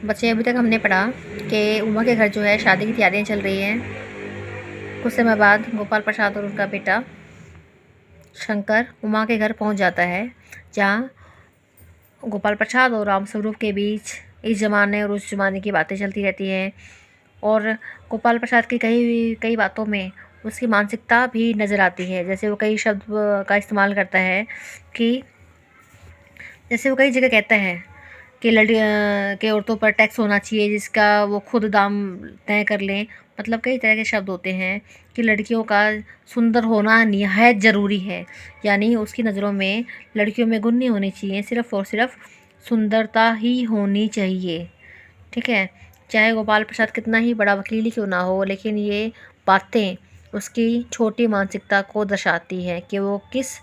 बच्चे अभी तक हमने पढ़ा कि उमा के घर जो है शादी की तैयारियां चल रही हैं। कुछ समय बाद गोपाल प्रसाद और उनका बेटा शंकर उमा के घर पहुंच जाता है, जहां गोपाल प्रसाद और राम स्वरूप के बीच इस ज़माने और उस ज़माने की बातें चलती रहती हैं। और गोपाल प्रसाद की कई बातों में उसकी मानसिकता भी नज़र आती है। जैसे वो कई शब्द का इस्तेमाल करता है कि जैसे वो कई जगह कहता है कि के औरतों पर टैक्स होना चाहिए जिसका वो खुद दाम तय कर लें। मतलब कई तरह के शब्द होते हैं कि लड़कियों का सुंदर होना निहायत ज़रूरी है। यानी उसकी नज़रों में लड़कियों में गुण नहीं होने चाहिए, सिर्फ़ और सिर्फ सुंदरता ही होनी चाहिए। ठीक है, चाहे गोपाल प्रसाद कितना ही बड़ा वकील ही क्यों ना हो, लेकिन ये बातें उसकी छोटी मानसिकता को दर्शाती है कि वो किस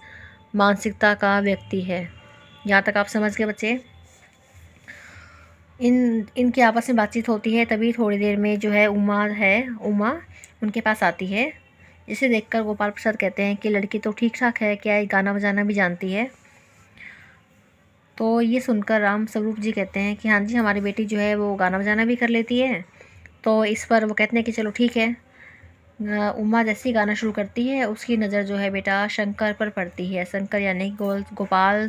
मानसिकता का व्यक्ति है। यहाँ तक आप समझ गए बच्चे? इनकी आपस में बातचीत होती है, तभी थोड़ी देर में जो है उमा उनके पास आती है। जिसे देखकर गोपाल प्रसाद कहते हैं कि लड़की तो ठीक ठाक है, क्या ये गाना बजाना भी जानती है। तो ये सुनकर राम स्वरूप जी कहते हैं कि हाँ जी, हमारी बेटी जो है वो गाना बजाना भी कर लेती है। तो इस पर वो कहते हैं कि चलो ठीक है। उमा जैसे ही गाना शुरू करती है, उसकी नज़र जो है बेटा शंकर पर पड़ती है। शंकर यानी गोपाल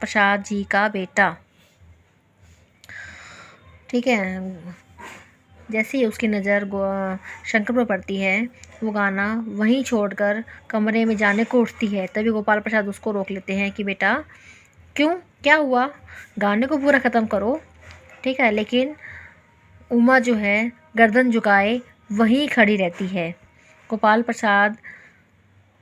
प्रसाद जी का बेटा। ठीक है, जैसे ही उसकी नज़र शंकर पर पड़ती है, वो गाना वहीं छोड़कर कमरे में जाने को उठती है। तभी गोपाल प्रसाद उसको रोक लेते हैं कि बेटा क्यों, क्या हुआ, गाने को पूरा ख़त्म करो। ठीक है, लेकिन उमा जो है गर्दन झुकाए वहीं खड़ी रहती है। गोपाल प्रसाद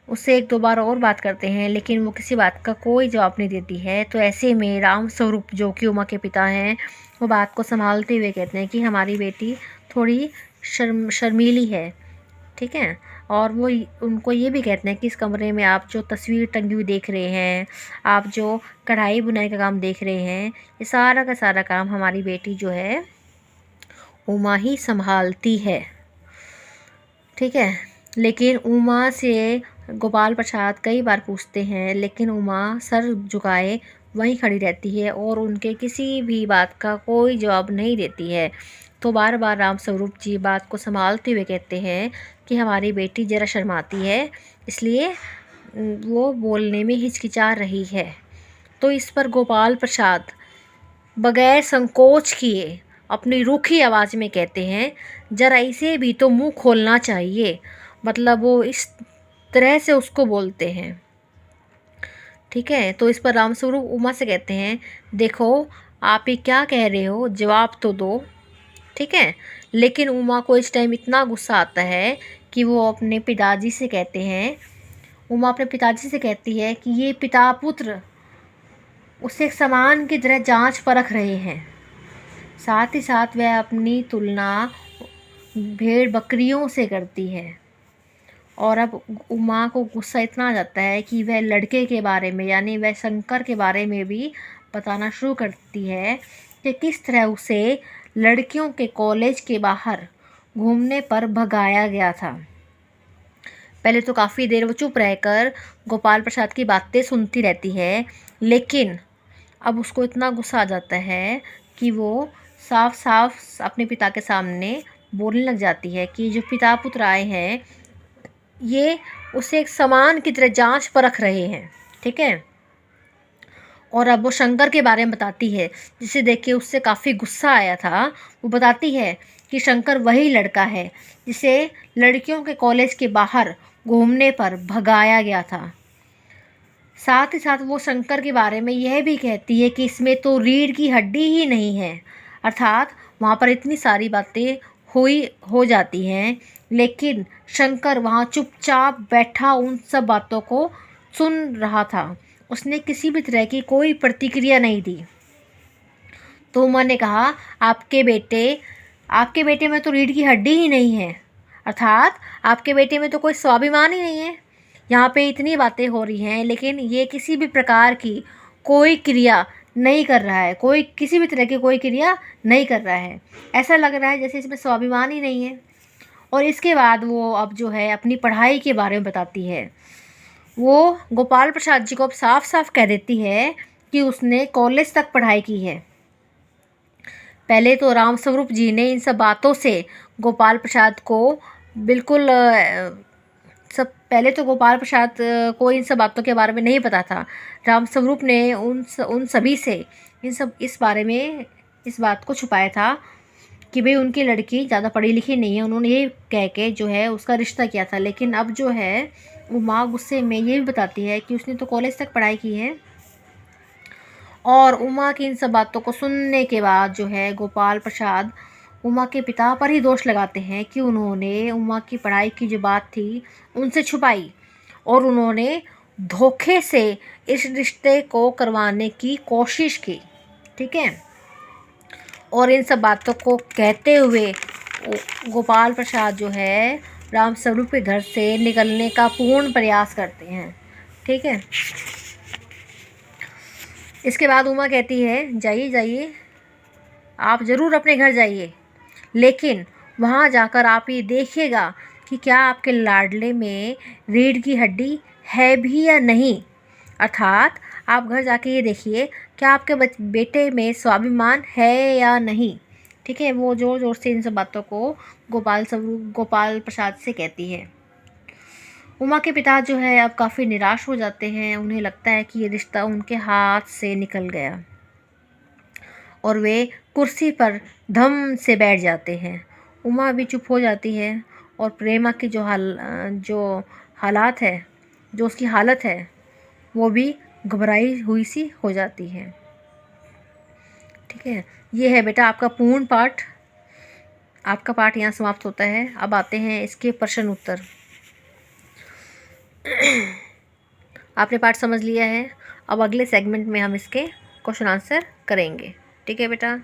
उससे एक दो बार और बात करते हैं, लेकिन वो किसी बात का कोई जवाब नहीं देती है। तो ऐसे में राम स्वरूप जो कि उमा के पिता हैं, वो बात को संभालते हुए कहते हैं कि हमारी बेटी थोड़ी शर्मीली है। ठीक है, और वो उनको ये भी कहते हैं कि इस कमरे में आप जो तस्वीर टंगी हुई देख रहे हैं, आप जो कढ़ाई बुनाई का काम देख रहे हैं, ये सारा का सारा काम हमारी बेटी जो है उमा ही संभालती है। ठीक है, लेकिन उमा से गोपाल प्रसाद कई बार पूछते हैं, लेकिन उमा सर झुकाए वहीं खड़ी रहती है और उनके किसी भी बात का कोई जवाब नहीं देती है। तो बार बार राम स्वरूप जी बात को संभालते हुए कहते हैं कि हमारी बेटी ज़रा शर्माती है, इसलिए वो बोलने में हिचकिचा रही है। तो इस पर गोपाल प्रसाद बगैर संकोच किए अपनी रूखी आवाज़ में कहते हैं, ज़रा इसे भी तो मुंह खोलना चाहिए। मतलब वो इस तरह से उसको बोलते हैं। ठीक है, तो इस पर रामस्वरूप उमा से कहते हैं, देखो आप ये क्या कह रहे हो, जवाब तो दो। ठीक है, लेकिन उमा को इस टाइम इतना गुस्सा आता है कि वो अपने पिताजी से कहते हैं, उमा अपने पिताजी से कहती है कि ये पिता पुत्र उसे एक समान की तरह जांच परख रहे हैं। साथ ही साथ वह अपनी तुलना भेड़ बकरियों से करती है। और अब उमा को गुस्सा इतना आ जाता है कि वह लड़के के बारे में, यानी वह शंकर के बारे में भी बताना शुरू करती है कि किस तरह उसे लड़कियों के कॉलेज के बाहर घूमने पर भगाया गया था। पहले तो काफ़ी देर वो चुप रहकर गोपाल प्रसाद की बातें सुनती रहती है, लेकिन अब उसको इतना गुस्सा आ जाता है कि वो साफ साफ अपने पिता के सामने बोलने लग जाती है कि जो पिता पुत्र आए हैं, ये उसे एक सामान की तरह जांच परख रहे हैं। ठीक है, और अब वो शंकर के बारे में बताती है, जिसे देख के उससे काफ़ी गुस्सा आया था। वो बताती है कि शंकर वही लड़का है जिसे लड़कियों के कॉलेज के बाहर घूमने पर भगाया गया था। साथ ही साथ वो शंकर के बारे में यह भी कहती है कि इसमें तो रीढ़ की हड्डी ही नहीं है। अर्थात वहाँ पर इतनी सारी बातें हो जाती हैं, लेकिन शंकर वहाँ चुपचाप बैठा उन सब बातों को सुन रहा था। उसने किसी भी तरह की कोई प्रतिक्रिया नहीं दी। तो उमा ने कहा, आपके बेटे में तो रीढ़ की हड्डी ही नहीं है, अर्थात आपके बेटे में तो कोई स्वाभिमान ही नहीं है। यहाँ पे इतनी बातें हो रही हैं, लेकिन ये किसी भी प्रकार की कोई क्रिया नहीं कर रहा है, कोई किसी भी तरह की कोई क्रिया नहीं कर रहा है। ऐसा लग रहा है जैसे इसमें स्वाभिमान ही नहीं है। और इसके बाद वो अब जो है अपनी पढ़ाई के बारे में बताती है। वो गोपाल प्रसाद जी को अब साफ साफ कह देती है कि उसने कॉलेज तक पढ़ाई की है। पहले तो रामस्वरूप जी ने इन सब बातों से गोपाल प्रसाद को बिल्कुल सब पहले तो गोपाल प्रसाद को इन सब बातों के बारे में नहीं पता था। रामस्वरूप ने उन सभी से इस बारे में इस बात को छुपाया था कि भाई उनकी लड़की ज़्यादा पढ़ी लिखी नहीं है। उन्होंने ये कह के जो है उसका रिश्ता किया था। लेकिन अब जो है उमा गुस्से में ये भी बताती है कि उसने तो कॉलेज तक पढ़ाई की है। और उमा की इन सब बातों को सुनने के बाद जो है गोपाल प्रसाद उमा के पिता पर ही दोष लगाते हैं कि उन्होंने उमा की पढ़ाई की जो बात थी उनसे छुपाई और उन्होंने धोखे से इस रिश्ते को करवाने की कोशिश की। ठीक है। और इन सब बातों को कहते हुए गोपाल प्रसाद जो है रामस्वरूप के घर से निकलने का पूर्ण प्रयास करते हैं। ठीक है। इसके बाद उमा कहती है जाइए जाइए, आप ज़रूर अपने घर जाइए, लेकिन वहाँ जाकर आप ये देखिएगा कि क्या आपके लाडले में रीढ़ की हड्डी है भी या नहीं। अर्थात आप घर जाके ये देखिए क्या आपके बेटे में स्वाभिमान है या नहीं। ठीक है। वो ज़ोर ज़ोर से इन सब बातों को गोपाल प्रसाद से कहती है। उमा के पिता जो है अब काफ़ी निराश हो जाते हैं। उन्हें लगता है कि ये रिश्ता उनके हाथ से निकल गया और वे कुर्सी पर धम से बैठ जाते हैं। उमा भी चुप हो जाती है और प्रेमा की जो हालात है, जो उसकी हालत है, वो भी घबराई हुई सी हो जाती है। ठीक है। ये है बेटा आपका पूर्ण पाठ। आपका पाठ यहाँ समाप्त होता है। अब आते हैं इसके प्रश्न उत्तर। आपने पाठ समझ लिया है। अब अगले सेगमेंट में हम इसके क्वेश्चन आंसर करेंगे। ठीक है बेटा।